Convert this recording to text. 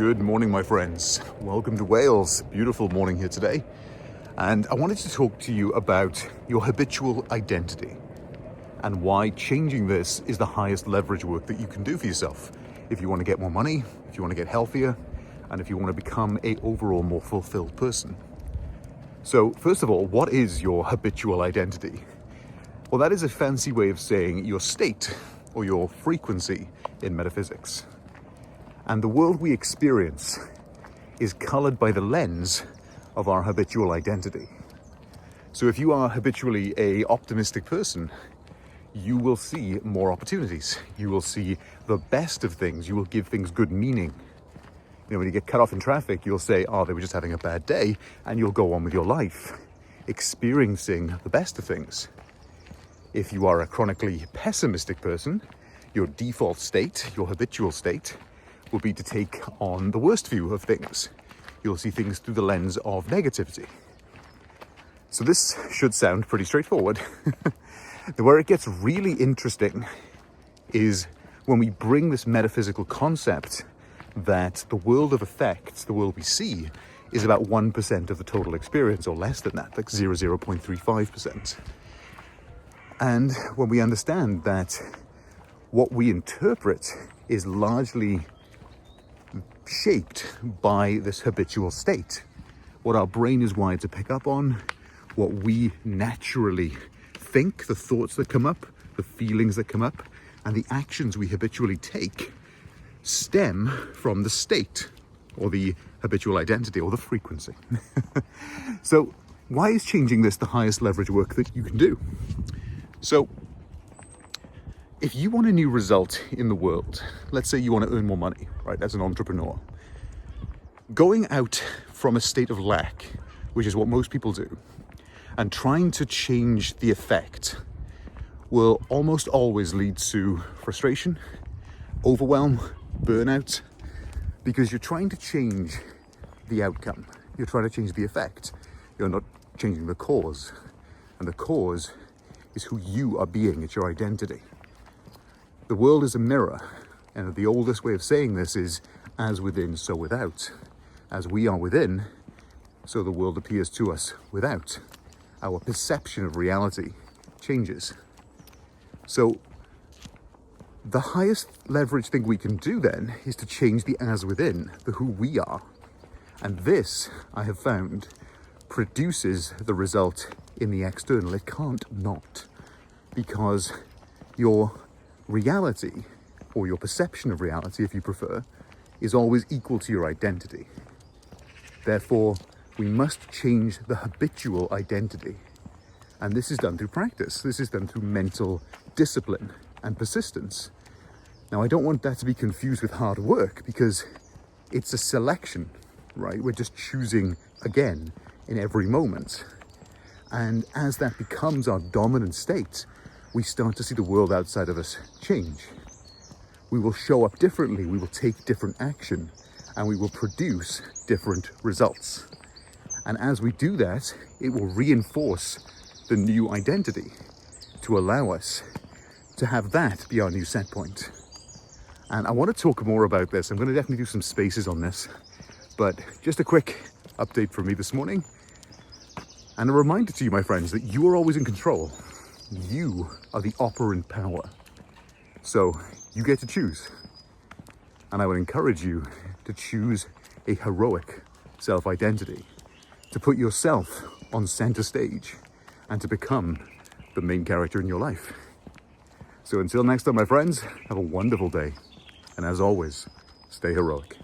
Good morning, my friends. Welcome to Wales. Beautiful morning here today. And I wanted to talk to you about your habitual identity and why changing this is the highest leverage work that you can do for yourself. If you want to get more money, if you want to get healthier, and if you want to become an overall more fulfilled person. So first of all, what is your habitual identity? Well, that is a fancy way of saying your state or your frequency in metaphysics. And the world we experience is colored by the lens of our habitual identity. So if you are habitually an optimistic person, you will see more opportunities. You will see the best of things. You will give things good meaning. You know, when you get cut off in traffic, you'll say, oh, they were just having a bad day, and you'll go on with your life, experiencing the best of things. If you are a chronically pessimistic person, your default state, your habitual state, will be to take on the worst view of things. You'll see things through the lens of negativity. So this should sound pretty straightforward. Where it gets really interesting is when we bring this metaphysical concept that the world of effects, the world we see, is about 1% of the total experience, or less than that, like 0.35%. And when we understand that what we interpret is largely shaped by this habitual state, what our brain is wired to pick up on, what we naturally think, the thoughts that come up, the feelings that come up, and the actions we habitually take stem from the state or the habitual identity or the frequency. So why is changing this the highest leverage work that you can do? So if you want a new result in the world, let's say you want to earn more money, right, as an entrepreneur, going out from a state of lack, which is what most people do, and trying to change the effect will almost always lead to frustration, overwhelm, burnout, because you're trying to change the outcome. You're trying to change the effect. You're not changing the cause. And the cause is who you are being. It's your identity. The world is a mirror, and the oldest way of saying this is as within, so without. As we are within, so the world appears to us without. Our perception of reality changes. So the highest leverage thing we can do then is to change the as within, the who we are. And this, I have found, produces the result in the external. It can't not, because your reality, or your perception of reality, if you prefer, is always equal to your identity. Therefore, we must change the habitual identity. And this is done through practice. This is done through mental discipline and persistence. Now, I don't want that to be confused with hard work, because it's a selection, right? We're just choosing again in every moment. And as that becomes our dominant state, we start to see the world outside of us change. We will show up differently, we will take different action, and we will produce different results. And as we do that, it will reinforce the new identity to allow us to have that be our new set point. And I want to talk more about this. I'm going to definitely do some spaces on this, but just a quick update from me this morning. And a reminder to you, my friends, that you are always in control. You are the operant power. So you get to choose. And I would encourage you to choose a heroic self-identity, to put yourself on center stage, and to become the main character in your life. So until next time, my friends, have a wonderful day. And as always, stay heroic.